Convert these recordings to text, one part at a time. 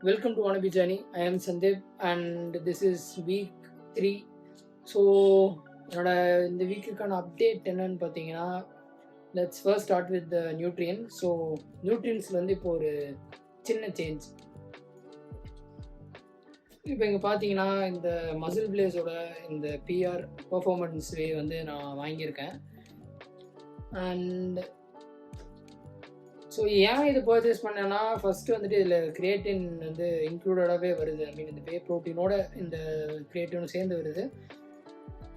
Welcome to Wannabe Journey. I am Sandeep and this is week 3. So என்னோட இந்த வீக்குக்கான update என்னன்னு பார்த்தீங்கன்னா, let's first start with the nutrition. So நியூட்ரியன்ஸில் வந்து இப்போ ஒரு சின்ன சேஞ்ச். இப்போ இங்கே பார்த்தீங்கன்னா, இந்த மசில் பிளேஸோட இந்த பிஆர் பர்ஃபார்மன்ஸ் வே வந்து நான் வாங்கியிருக்கேன். அண்ட் ஸோ ஏன் இது பர்ச்சேஸ் பண்ணேன்னா, ஃபஸ்ட்டு வந்துட்டு இதில் கிரியேட்டின் வந்து இன்க்ளூடடாகவே வருது. ஐ மீன் இந்த வே ப்ரோட்டீனோட இந்த கிரியேட்டினும் சேர்ந்து வருது.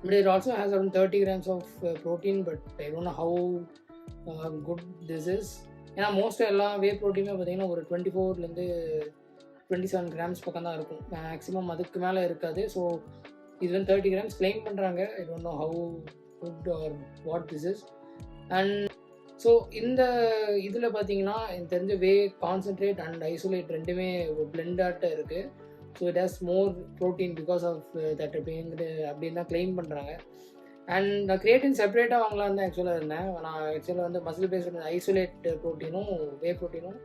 But it also has around 30 grams of protein, but I don't know how good this is. ஏன்னா மோஸ்ட்டாக எல்லா வே ப்ரோட்டீனுமே பார்த்தீங்கன்னா ஒரு 24லேருந்து 27 கிராம்ஸ் பக்கம் தான் இருக்கும். மேக்ஸிமம் அதுக்கு மேலே இருக்காது. ஸோ இது வந்து 30 கிராம்ஸ் கிளைம் பண்ணுறாங்க. I don't know how good or what this is. And so இந்த இதில் பார்த்தீங்கன்னா எனக்கு தெரிஞ்ச வே கான்சன்ட்ரேட் அண்ட் ஐசோலேட் ரெண்டுமே ஒரு பிளெண்டாட்ட இருக்குது. So it has more protein because of that அப்படின்னு தான் கிளைம் பண்ணுறாங்க. அண்ட் நான் கிரியேட்டின் செப்பரேட்டாக வாங்கலான்னு தான் ஆக்சுவலாக இருந்தேன். நான் ஆக்சுவலாக வந்து மசில் பேஸ்ட் ஐசோலேட் ப்ரோட்டீனும் வே ப்ரோட்டீனும்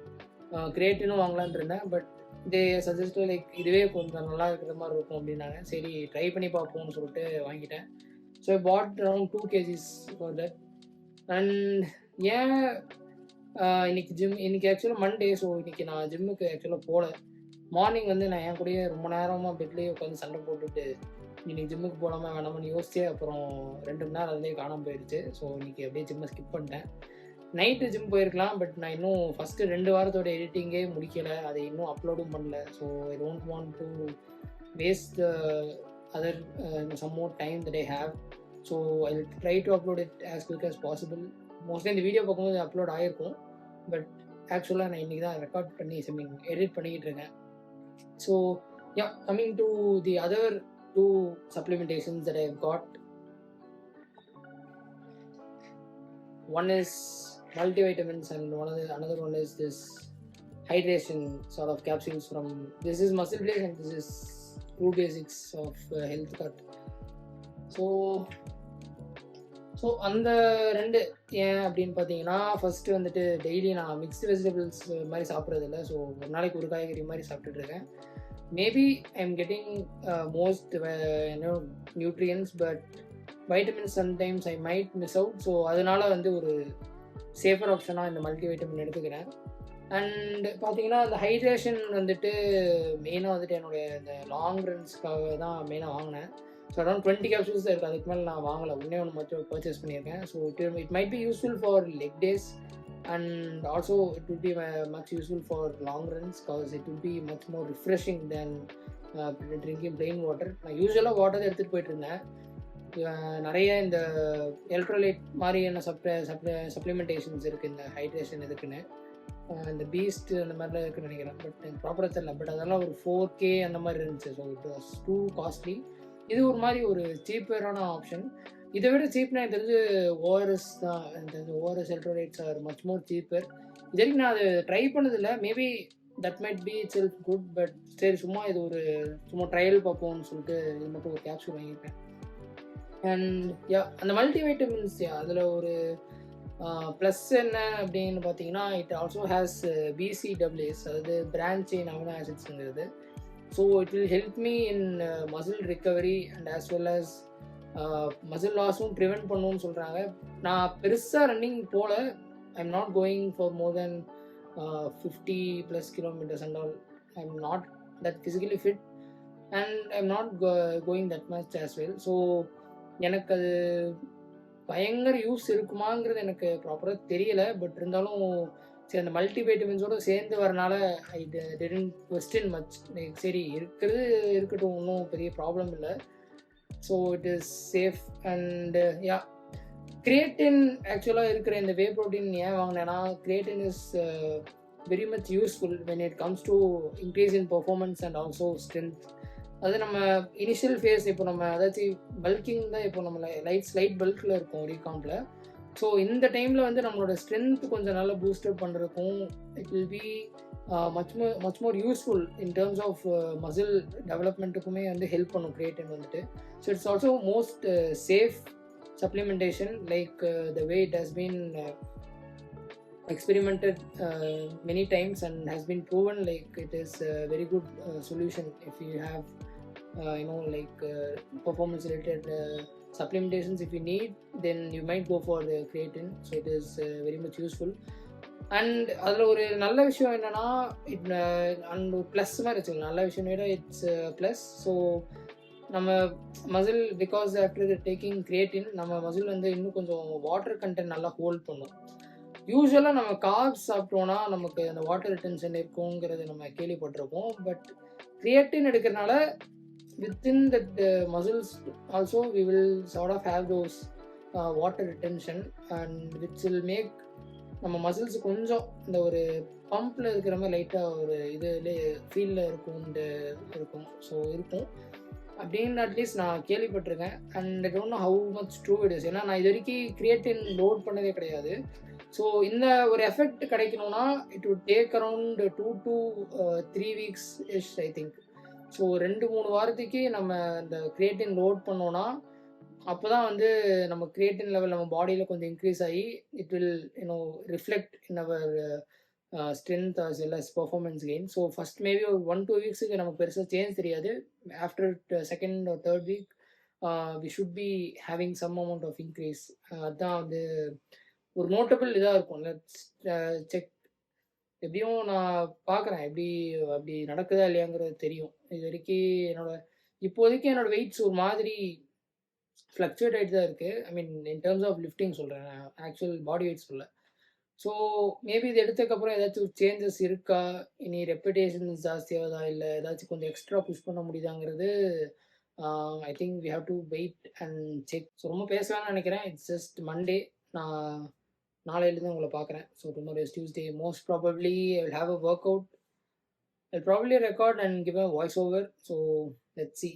கிரியேட்டினும் வாங்கலான்னு இருந்தேன். பட் இதே சஜஸ்ட் லைக் இதுவே கொஞ்சம் நல்லா இருக்கிற மாதிரி இருக்கும் அப்படின்னாங்க. சரி ட்ரை பண்ணி பார்ப்போம்னு சொல்லிட்டு வாங்கிட்டேன். So I bought around 2 kgs for that. And ஏன் இன்னைக்கு ஆக்சுவலாக மண்டே. ஸோ இன்னைக்கு நான் ஜிம்முக்கு ஆக்சுவலாக போகல. மார்னிங் வந்து நான் என் கூடயே ரொம்ப நேரமாக பெட்லேயே உட்காந்து சண்டை போட்டுட்டு இன்னைக்கு ஜிம்முக்கு போகலாமா வேணாமான்னு யோசிச்சே அப்புறம் 2 மணி நேரம் அதுலேயே காணாமல் போயிடுச்சு. ஸோ இன்னைக்கு அப்படியே ஜிம்மை ஸ்கிப் பண்ணிட்டேன். நைட்டு ஜிம் போயிருக்கலாம், பட் நான் இன்னும் ஃபஸ்ட்டு 2 வாரத்தோட எடிட்டிங்கே முடிக்கலை, அதை இன்னும் அப்லோடும் பண்ணல. So I don't want to waste other some more time that I have. So I try to upload it as quick as possible. Mostly இந்த வீடியோ பார்க்கும்போது அப்லோட் ஆகிருக்கும், பட் ஆக்சுவலாக நான் இன்றைக்கி தான் ரெக்கார்ட் பண்ணி எடிட் பண்ணிக்கிட்டு இருக்கேன். So yeah, coming to the other 2 supplementations that I've got. One is multivitamins and another one is this hydration sort of capsules from, this is Muscle Blaze and this is True Basics of Health Cut. So அந்த 2 ஏன் அப்படின்னு பார்த்தீங்கன்னா, first வந்துட்டு daily நான் mixed vegetables மாதிரி சாப்பிட்றதில்ல. So ஒரு நாளைக்கு ஒரு காய்கறி மாதிரி சாப்பிட்டுட்ருக்கேன். Maybe I am getting most nutrients, but vitamins sometimes I might miss out. So அதனால வந்து ஒரு சேஃபர் ஆப்ஷனாக இந்த மல்டி வைட்டமின் எடுத்துக்கிறேன். அண்ட் பார்த்தீங்கன்னா அந்த ஹைட்ரேஷன் வந்துட்டு மெயினாக வந்துட்டு என்னுடைய இந்த லாங் ரன்ஸ்க்காக தான் மெயினாக வாங்கினேன். ஸோ அரௌண்ட் 20 capsules தான் இருக்குது. அதுக்கு மேலே நான் வாங்கலை, ஒன்றே ஒன்று மட்டும் பர்ச்சேஸ் பண்ணியிருக்கேன். So it might be useful for leg days and also it will be much useful for long runs cause it will be much more refreshing then drinking plain water. நான் யூஸ்வலாக வாட்டர் எடுத்துகிட்டு போயிட்டு இருந்தேன். நிறைய இந்த electrolyte மாதிரியான supplementations இருக்குது இந்த ஹைட்ரேஷன் இதுக்குன்னு. இந்த பீஸ்ட் அந்த மாதிரிலாம் இருக்குன்னு நினைக்கிறேன், பட் எனக்கு ப்ராப்பராக தெரியல. பட் அதெல்லாம் ஒரு 4K அந்த மாதிரி இருந்துச்சு. So it was too costly. இது ஒரு மாதிரி ஒரு சீப்பரான ஆப்ஷன். இதை விட சீப்னா எனக்கு தெரிஞ்சு ஓஆர்எஸ் தான். எனக்கு தெரிஞ்சு ORS electrolytes are much more cheaper. இது வரைக்கும் நான் அதை ட்ரை பண்ணதில்லை. Maybe that might be it self good, but சரி சும்மா இது ஒரு சும்மா ட்ரையல் பார்ப்போம்னு சொல்லிட்டு இது மட்டும் ஒரு கேப்சூல் வாங்கியிருக்கேன். அண்ட் யா அந்த மல்டி வைட்டமின்ஸ் அதில் ஒரு ப்ளஸ் என்ன அப்படின்னு பார்த்தீங்கன்னா, இட் ஆல்சோ ஹேஸ் BCAAs, அதாவது பிரான்ச் செயின் அமினோ ஆசிட்ஸுங்கிறது. So it will help me in muscle recovery and as well as muscle loss-உம் prevent பண்ணுன்னு சொல்கிறாங்க. நான் பெருசாக ரன்னிங் போல. I'm not going for more then 50+ kilometers and all. I'm not that physically fit and I'm not going that much as well. So எனக்கு அது பயங்கர use இருக்குமாங்கிறது எனக்கு ப்ராப்பராக தெரியலை. பட் இருந்தாலும் சரி அந்த மல்டி வைட்டமின்ஸோடு சேர்ந்து வரனால ஐ டிடன்ட் கொஸ்டின் மச். சரி இருக்கட்டும், ஒன்றும் பெரிய ப்ராப்ளம் இல்லை. So it is safe. And yeah creatine ஆக்சுவலாக இருக்கிற இந்த வே ப்ரோட்டீன் ஏன் வாங்கினேன்னா, creatine is very much useful when it comes to increase in performance and also strength. அது நம்ம இனிஷியல் ஃபேஸ் இப்போ நம்ம ஏதாச்சும் பல்கிங் தான், இப்போ நம்ம ஸ்லைட் பல்கில் இருக்கும் ரீகாம்பில். ஸோ இந்த டைமில் வந்து நம்மளோட ஸ்ட்ரென்த் கொஞ்சம் நல்லா பூஸ்டப் பண்ணுறதுக்கும் it will be much more useful in terms of muscle டெவலப்மெண்ட்டுக்குமே வந்து ஹெல்ப் பண்ணும் கிரியேட்டின் வந்துட்டு. So it's also most safe supplementation like the way it has been experimented many times and has been proven like it is a very good solution if you have like performance related supplementations if you need, then you might go for the creatine. So it is very much useful. And அதில் ஒரு நல்ல விஷயம் என்னென்னா and plus மாதிரி வச்சுக்கலாம். நல்ல விஷயம் விட இட்ஸ் ப்ளஸ். ஸோ நம்ம muscle because after taking creatine நம்ம மசில் வந்து இன்னும் கொஞ்சம் வாட்டர் கண்டென்ட் நல்லா ஹோல்ட் பண்ணும். யூஸ்வலாக நம்ம கார்ப்ஸ் சாப்பிட்டோன்னா நமக்கு அந்த வாட்டர் ரிட்டன்ஷன் இருக்குங்கிறது நம்ம கேள்விப்பட்டிருக்கோம். பட் கிரியேட்டின் எடுக்கிறனால within that muscles also we will sort of have those water retention and which will make நம்ம மசில்ஸ் கொஞ்சம் இந்த ஒரு பம்பில் இருக்கிற மாதிரி லைட்டாக ஒரு இதில் ஃபீலில் இருக்கும். ஸோ இருக்கும் அப்படின்னு அட்லீஸ்ட் நான் கேள்விப்பட்டிருக்கேன். And I don't know how much true it is. ஏன்னா நான் இது வரைக்கும் கிரியேட்டின் லோட் பண்ணதே கிடையாது. ஸோ இந்த ஒரு எஃபெக்ட் கிடைக்கணும்னா it would take around 2 to 3 weeks ish I think. So 2-3 வாரத்துக்கு நம்ம இந்த கிரியேட்டின் லோட் பண்ணோன்னா அப்போ தான் வந்து நம்ம கிரியேட்டின் லெவல் நம்ம பாடியில் கொஞ்சம் இன்க்ரீஸ் ஆகி it will reflect in our strength as well as performance gain. So first maybe ஒரு 1-2 weeksக்கு நமக்கு பெருசாக சேஞ்ச் தெரியாது. After 2nd or 3rd week we should be having some amount of increase. அதுதான் வந்து ஒரு நோட்டபிள் இதாக இருக்கும். Let's check. எப்படியும் நான் பார்க்குறேன் அப்படி நடக்குதா இல்லையாங்கிறது தெரியும். இது வரைக்கும் இப்போதைக்கு என்னோடய வெயிட்ஸ் ஒரு மாதிரி ஃப்ளக்சுவேட் ஆகிட்டு தான் இருக்குது. ஐ மீன் இன் டேர்ம்ஸ் ஆஃப் லிஃப்டிங் சொல்கிறேன், ஆக்சுவல் பாடி வெயிட் சொல்ல. ஸோ மேபி இது எடுத்ததுக்கப்புறம் ஏதாச்சும் சேஞ்சஸ் இருக்கா, இனி ரெப்புடேஷன்ஸ் ஜாஸ்தியாகுதா, இல்லை ஏதாச்சும் கொஞ்சம் எக்ஸ்ட்ரா புஷ் பண்ண முடியுதாங்கிறது I think we have to wait and check. So ரொம்ப பேசலாம்னு நினைக்கிறேன். It's just Monday. நான் நாளையிலேருந்து உங்களை பார்க்குறேன். So tomorrow is Tuesday. Most probably I will have a workout. I'll probably record and give a voice over. So let's see.